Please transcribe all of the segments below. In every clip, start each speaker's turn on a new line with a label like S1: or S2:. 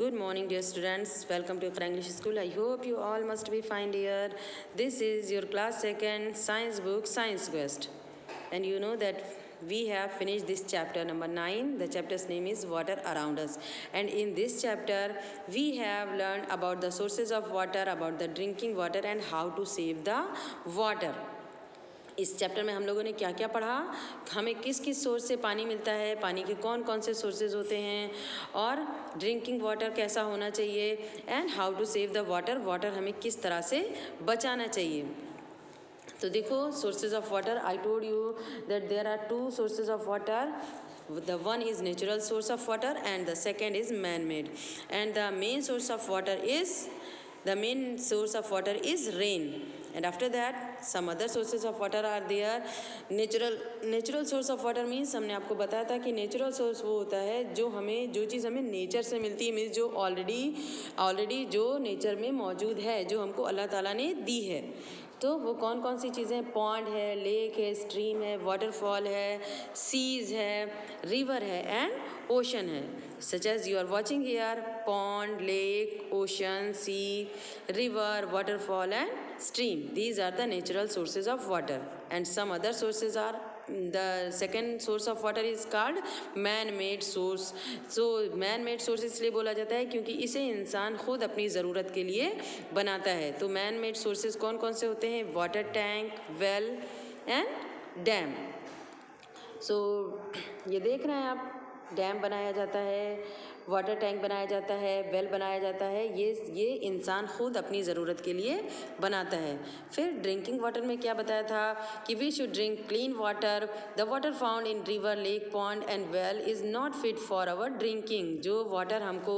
S1: Good morning, dear students. Welcome to Iqra English School. I hope you all must be fine, dear. This is your class 2nd science book, Science Quest. And you know that we have finished this chapter number 9. The chapter's name is Water Around Us. And in this chapter, we have learned about the sources of water, about the drinking water and how to save the water. इस chapter में हम लोगों ने क्या क्या पढ़ा, हमें किस किस सोर्स से पानी मिलता है, पानी के कौन कौन से सोर्सेज होते हैं और ड्रिंकिंग वाटर कैसा होना चाहिए and how to save the water, water हमें किस तरह से बचाना चाहिए. तो देखो, sources of water, I told you that there are 2 sources of water. The one is natural source of water and the second is man-made. And the main source of water is rain. And after that some other sources of water are there. Natural source of water means हमने आपको बताया था कि natural source वो होता है जो चीज़ हमें नेचर से मिलती है, मीन्स जो ऑलरेडी जो नेचर में मौजूद है, जो हमको अल्लाह ताला ने दी है. तो वो कौन कौन सी चीज़ें, पॉन्ड है, लेक है, स्ट्रीम है, वाटरफॉल है, सीज है, रिवर है एंड ओशन है. Such as you are watching here, pond, lake, ocean, sea, river, waterfall and stream. These are the natural sources of water. And some other sources are, the second source of water is called man-made source. So man-made source इसलिए बोला जाता है क्योंकि इसे इंसान खुद अपनी ज़रूरत के लिए बनाता है. तो man-made sources कौन कौन से होते हैं? Water tank, well and dam. So ये देख रहे हैं आप, डैम बनाया जाता है, वाटर टैंक बनाया जाता है, वेल बनाया जाता है. ये इंसान खुद अपनी ज़रूरत के लिए बनाता है. फिर ड्रिंकिंग वाटर में क्या बताया था कि we should drink clean water. The water found in river, lake, pond and well is not fit for our drinking. जो वाटर हमको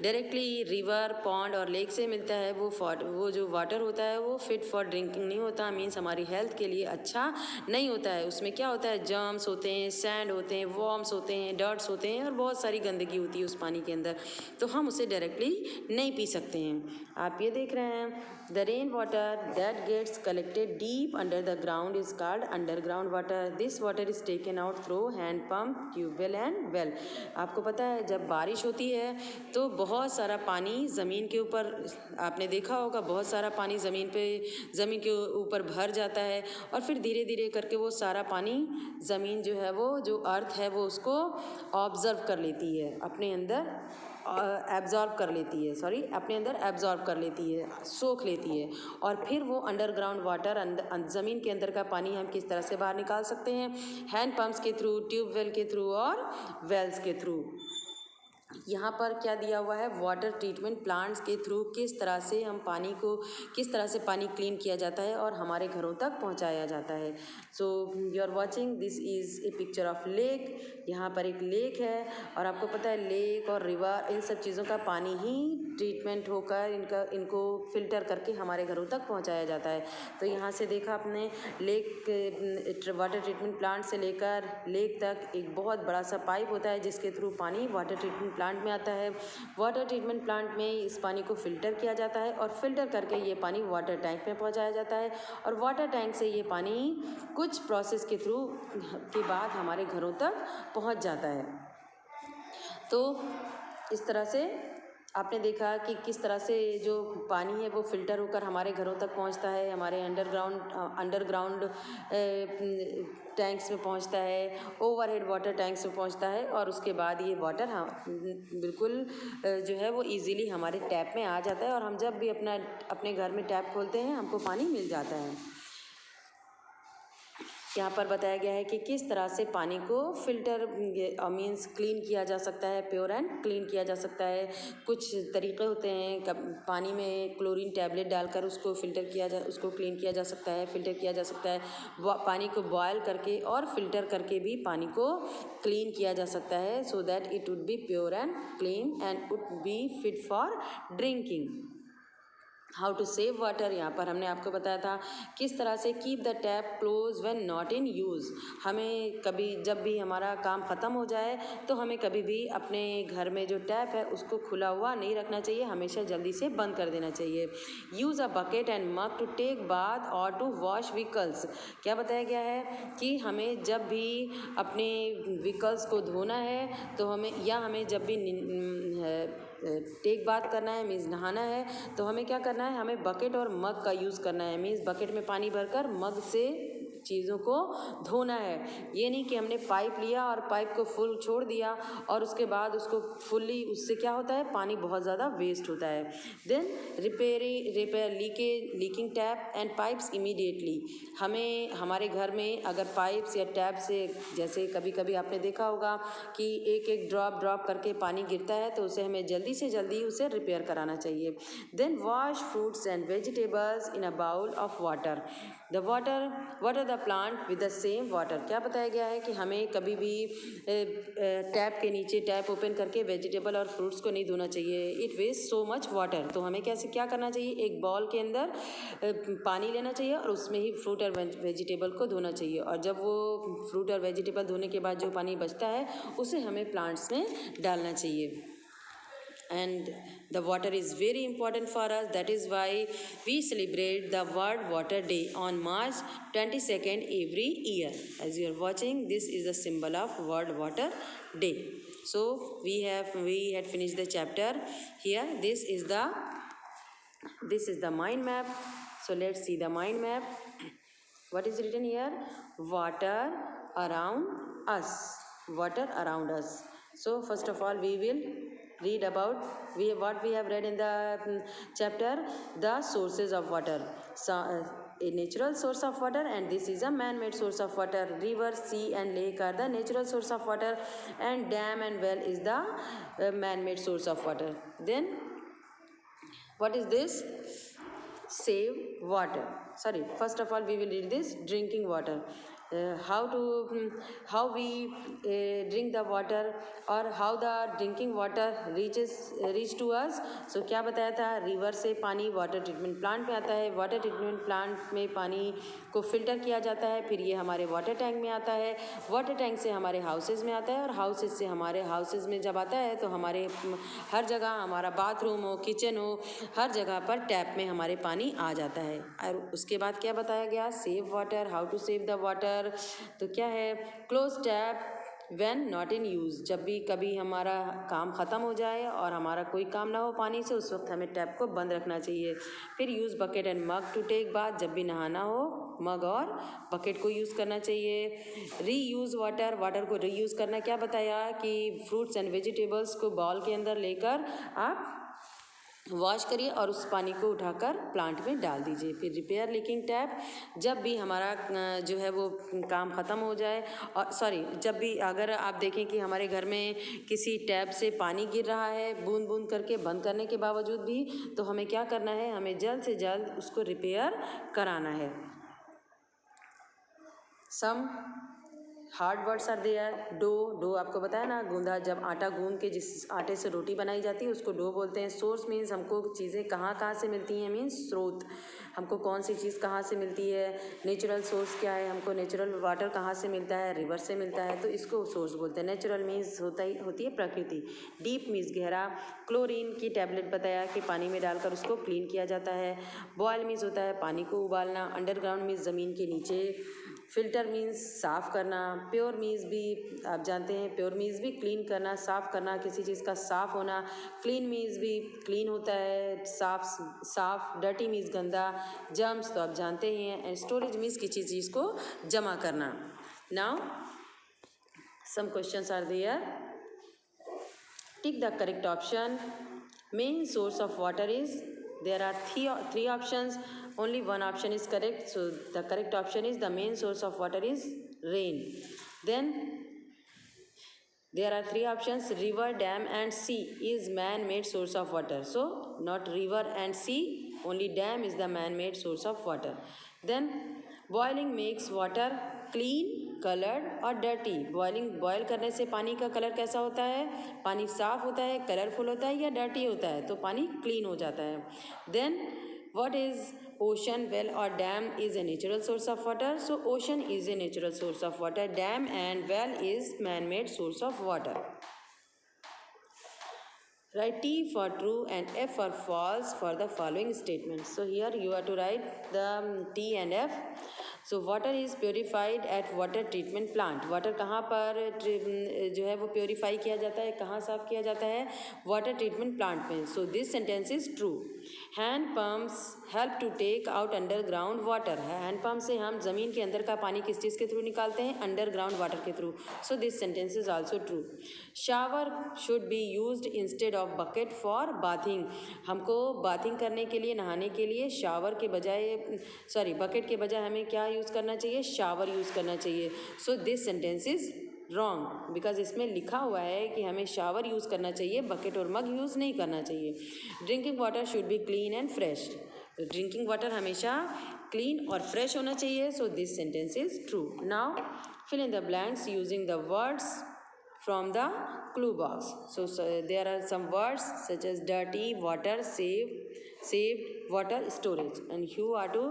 S1: डायरेक्टली रिवर, पॉन्ड और लेक से मिलता है, वो जो वाटर होता है वो फिट फॉर ड्रिंकिंग नहीं होता, मीन्स हमारी हेल्थ के लिए अच्छा नहीं होता है. उसमें क्या होता है, जर्म्स होते हैं, सैंड होते हैं, वॉर्म्स होते हैं, डर्ट्स होते हैं और बहुत सारी गंदगी होती है उस पानी के अंदर. तो हम उसे डायरेक्टली नहीं पी सकते हैं. आप ये देख रहे हैं, the rain water that gets collected deep under the ground is called underground water. This water is taken out through hand pump, tubewell and well. आपको पता है जब बारिश होती है तो बहुत सारा पानी ज़मीन के ऊपर, आपने देखा होगा, बहुत सारा पानी ज़मीन के ऊपर भर जाता है और फिर धीरे धीरे करके वो सारा पानी ज़मीन जो है, वो जो अर्थ है वो उसको ऑब्ज़र्व कर लेती है, अपने अंदर एब्जॉर्ब कर लेती है, सोख लेती है. और फिर वो अंडरग्राउंड वाटर, ज़मीन के अंदर का पानी हम किस तरह से बाहर निकाल सकते हैं? हैंड पंप्स के थ्रू, ट्यूबवेल के थ्रू और वेल्स के थ्रू. यहाँ पर क्या दिया हुआ है, वाटर ट्रीटमेंट प्लांट्स के थ्रू किस तरह से पानी क्लीन किया जाता है और हमारे घरों तक पहुँचाया जाता है. So you are watching, this is a picture of lake. यहाँ पर एक लेक है और आपको पता है लेक और रिवर, इन सब चीज़ों का पानी ही ट्रीटमेंट होकर इनको फ़िल्टर करके हमारे घरों तक पहुँचाया जाता है. तो यहाँ से देखा आपने, लेक वाटर ट्रीटमेंट प्लांट से लेकर लेक तक एक बहुत बड़ा सा पाइप होता है जिसके थ्रू पानी वाटर ट्रीटमेंट प्लांट में आता है. वाटर ट्रीटमेंट प्लांट में इस पानी को फ़िल्टर किया जाता है और फ़िल्टर करके ये पानी वाटर टैंक में पहुंचाया जाता है और वाटर टैंक से ये पानी कुछ प्रोसेस के थ्रू के बाद हमारे घरों तक पहुंच जाता है. तो इस तरह से आपने देखा कि किस तरह से जो पानी है वो फ़िल्टर होकर हमारे घरों तक पहुंचता है, हमारे अंडरग्राउंड टैंक्स में पहुंचता है, ओवरहेड वाटर टैंक्स में पहुंचता है और उसके बाद ये वाटर बिल्कुल जो है वो इजीली हमारे टैप में आ जाता है और हम जब भी अपने घर में टैप खोलते हैं हमको पानी मिल जाता है. यहाँ पर बताया गया है कि किस तरह से पानी को फ़िल्टर मीन्स क्लीन किया जा सकता है, प्योर एंड क्लीन किया जा सकता है. कुछ तरीक़े होते हैं, पानी में क्लोरीन टैबलेट डालकर उसको क्लीन किया जा सकता है, फ़िल्टर किया जा सकता है. पानी को बॉयल करके और फ़िल्टर करके भी पानी को क्लीन किया जा सकता है, so that it would be pure and clean and would be fit for drinking. How to save water, यहाँ पर हमने आपको बताया था किस तरह से keep the tap close when not in use. हमें कभी जब भी हमारा काम ख़त्म हो जाए तो हमें कभी भी अपने घर में जो टैप है उसको खुला हुआ नहीं रखना चाहिए, हमेशा जल्दी से बंद कर देना चाहिए. Use a bucket and mug to take bath और टू वॉश व्हीकल्स. क्या बताया गया है कि हमें जब भी अपने व्हीकल्स को धोना है तो हमें जब भी टेक बात करना है मीन्स नहाना है, तो हमें क्या करना है, हमें बकेट और मग का यूज़ करना है। मीन्स बकेट में पानी भरकर मग से चीज़ों को धोना है। ये नहीं कि हमने पाइप लिया और पाइप को फुल छोड़ दिया और उसके बाद उसको फुल्ली, उससे क्या होता है, पानी बहुत ज़्यादा वेस्ट होता है। Then repair leaking tap and pipes immediately. हमें हमारे घर में अगर पाइप्स या टैप से, जैसे कभी कभी आपने देखा होगा कि एक एक ड्रॉप करके पानी गिरता है, तो उसे हमें जल्दी से जल्दी उसे रिपेयर कराना चाहिए। Then wash fruits and vegetables in a bowl of water. Water the plant with the same water. क्या बताया गया है कि हमें कभी भी टैप के नीचे टैप ओपन करके वेजिटेबल और फ्रूट्स को नहीं धोना चाहिए, it waste so much water. तो हमें क्या करना चाहिए, एक बॉल के अंदर पानी लेना चाहिए और उसमें ही फ्रूट और वेजिटेबल को धोना चाहिए, और जब वो फ्रूट और वेजिटेबल धोने के बाद जो पानी बचता है उसे हमें प्लांट्स में डालना चाहिए। And the water is very important for us. That is why we celebrate the World Water Day on March 22nd every year. As you are watching, this is the symbol of World Water Day. So we had finished the chapter here. This is the mind map. So let's see the mind map. What is written here? Water around us. Water around us. So first of all, we will read about what we have read in the chapter, the sources of water. So, a natural source of water, and this is a man-made source of water. River, sea and lake are the natural source of water, and dam and well is the man-made source of water. Then what is this? Save water. Sorry, first of all we will read this drinking water. How we drink the water, or how the drinking water reach to us. So क्या बताया था, river से पानी water treatment plant में आता है, water treatment plant में पानी को फिल्टर किया जाता है, फिर ये हमारे वाटर टैंक में आता है, वाटर टैंक से हमारे हाउसेज में आता है, और हाउसेज से हमारे हाउसेज में जब आता है तो हमारे हर जगह, हमारा बाथरूम हो, किचन हो, हर जगह पर टैप में हमारे पानी आ जाता है। और उसके बाद क्या बताया गया, save water, how to save the water. तो क्या है, close tap when not in use. जब भी कभी हमारा काम ख़त्म हो जाए और हमारा कोई काम ना हो पानी से, उस वक्त हमें टैप को बंद रखना चाहिए। फिर use bucket and mug to take bath. जब भी नहाना हो मग और बकेट को यूज़ करना चाहिए। रीयूज़ वाटर, वाटर को रीयूज़ करना, क्या बताया कि फ्रूट्स एंड वेजिटेबल्स को बाउल के अंदर लेकर आप वॉश करिए और उस पानी को उठाकर प्लांट में डाल दीजिए। फिर रिपेयर लीकिंग टैप, जब भी हमारा जो है वो काम ख़त्म हो जाए, और जब भी अगर आप देखें कि हमारे घर में किसी टैप से पानी गिर रहा है बूंद बूंद करके, बंद करने के बावजूद भी, तो हमें क्या करना है, हमें जल्द से जल्द उसको रिपेयर कराना है। Some hard words are there. डो आपको बताया ना, गूंदा, जब आटा गूंद के जिस आटे से रोटी बनाई जाती है उसको डो बोलते हैं। सोर्स मीन्स हमको चीज़ें कहाँ से मिलती हैं, मीन्स स्रोत, हमको कौन सी चीज़ कहाँ से मिलती है। नेचुरल सोर्स क्या है, हमको नेचुरल वाटर कहाँ से मिलता है, रिवर से मिलता है, तो इसको सोर्स बोलते हैं। नेचुरल मीन्स होती है प्रकृति। डीप मीन्स गहरा। क्लोरीन की टैबलेट बताया कि पानी में डालकर उसको क्लीन किया जाता है। बॉयल मीन्स होता है पानी को उबालना। अंडरग्राउंड मीन्स ज़मीन के नीचे। फिल्टर मीन्स साफ़ करना। प्योर मीन्स भी आप जानते हैं, प्योर मीन्स भी क्लीन करना, साफ़ करना, किसी चीज़ का साफ़ होना। क्लीन मीन्स भी क्लीन होता है, साफ़। डर्टी मीन्स गंदा। जर्म्स तो आप जानते ही हैं। एंड स्टोरेज मीन्स किसी चीज़ को जमा करना। Now some questions are there. Tick the correct option. Main source of water is, there are three options, only one option is correct, so the correct option is the main source of water is rain. Then there are three options, river, dam and sea is man-made source of water, so not river and sea, only dam is the man-made source of water. Then boiling makes water clean, coloured और dirty. Boil करने से पानी का colour कैसा होता है, पानी साफ़ होता है, कलरफुल होता है, या डर्टी होता है, तो पानी क्लीन हो जाता है। Then what is ocean, well और dam is a natural source of water, so ocean is a natural source of water, dam and well is man made source of water. Write T for true and F for false for the following statements. So here you are to write the T and F. So water is purified at water treatment plant. Water कहाँ पर जो है वो purify किया जाता है, कहाँ साफ़ किया जाता है? वाटर ट्रीटमेंट प्लांट में. So this sentence is true. Hand pumps help to take out underground water. Hand pump से हम ज़मीन के अंदर का पानी किस चीज़ के थ्रू निकालते हैं? अंडरग्राउंड वाटर के through. So this sentence is also true. Shower should be used instead of bucket for bathing. हमको बाथिंग करने के लिए, नहाने के लिए शावर के बजाय बकेट के बजाय हमें क्या यूज़ करना चाहिए? शावर यूज़ करना चाहिए. सो this sentence is wrong because इसमें लिखा हुआ है कि हमें शावर यूज़ करना चाहिए, बकेट और मग यूज़ नहीं करना चाहिए. Drinking water should be clean and fresh. तो ड्रिंकिंग वाटर हमेशा क्लीन और फ्रेश होना चाहिए. सो this sentence is true. Now fill in the blanks using the words from the clue box. So there are some words such as dirty, water, saved, water, storage, and you are to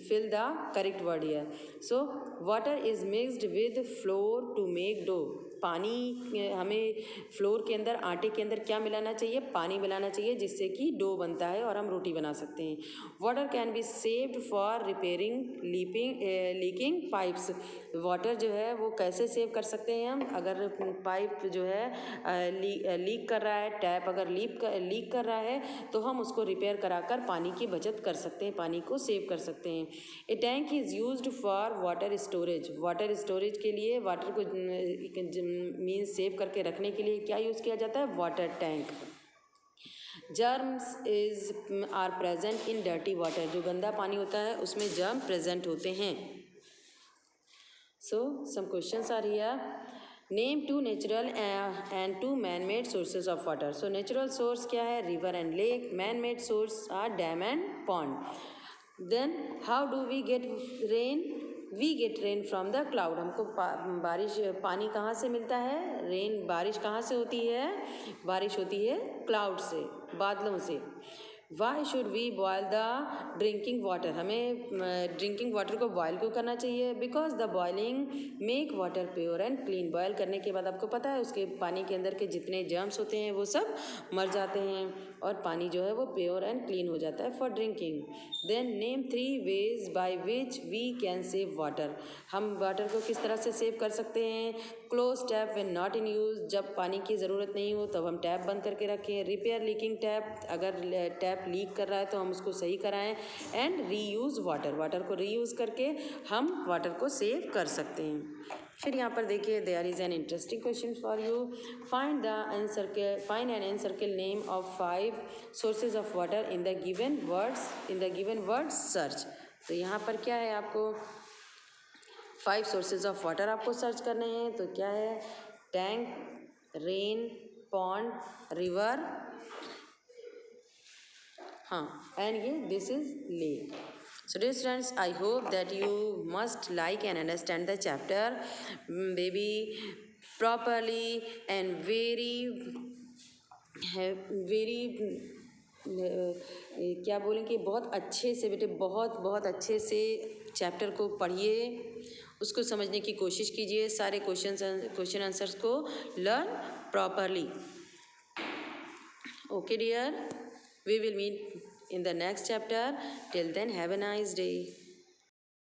S1: fill the correct word here. So water is mixed with flour to make dough. पानी हमें floor के अंदर, आटे के अंदर क्या मिलाना चाहिए? पानी मिलाना चाहिए, जिससे कि डो बनता है और हम रोटी बना सकते हैं. Water can be saved for repairing leaking pipes. Water जो है वो कैसे सेव कर सकते हैं हम? अगर पाइप जो है लीक कर रहा है, टैप अगर लीक कर रहा है, तो हम उसको रिपेयर कराकर पानी की बचत कर सकते हैं, पानी को सेव कर सकते हैं. A tank is used for water storage. Water storage के लिए, वाटर को मीन्स सेव करके रखने के लिए क्या यूज़ किया जाता है? Water tank. Germs are present in dirty water. जो गंदा पानी होता है उसमें जर्म प्रेजेंट होते हैं. So some questions are here. Name 2 natural and 2 man made sources of water. So natural source क्या है? River and lake. Man made source are dam and pond. Then how do we get rain? We get rain from the cloud. हमको बारिश, पानी कहाँ से मिलता है? Rain, बारिश कहाँ से होती है? बारिश होती है क्लाउड से, बादलों से. Why should we boil the drinking water. हमें ड्रिंकिंग वाटर को बॉयल क्यों करना चाहिए? Because the boiling make water pure and clean. Boil करने के बाद आपको पता है उसके पानी के अंदर के जितने जर्म्स होते हैं वो सब मर जाते हैं और पानी जो है वो प्योर एंड क्लीन हो जाता है for drinking. Then name 3 ways by which we can save water. हम वाटर को किस तरह से सेव कर सकते हैं? Close tap when not in use. जब पानी की ज़रूरत नहीं हो तब हम टैप बंद करके रखें. Repair leaking tap. अगर टैप लीक कर रहा है तो हम उसको सही कराएं. And reuse water. वाटर को रीयूज़ करके हम वाटर को सेव कर सकते हैं. फिर यहाँ पर देखिए, there is an interesting question for you. Find and encircle name of 5 sources of water in the given words search. तो यहाँ पर क्या है? आपको 5 सोर्सेज ऑफ वाटर आपको सर्च करने हैं. तो क्या है? टैंक, रेन, पॉन्ड, रिवर, हाँ, एंड ये this is lake. So dear students, I hope that you must like and understand the chapter maybe properly and क्या बोलेंगे, बहुत अच्छे से बेटे, बहुत अच्छे से चैप्टर को पढ़िए, उसको समझने की कोशिश कीजिए. सारे क्वेश्चन आंसर्स को learn properly. Okay dear, we will meet in the next chapter. Till then, have a nice day.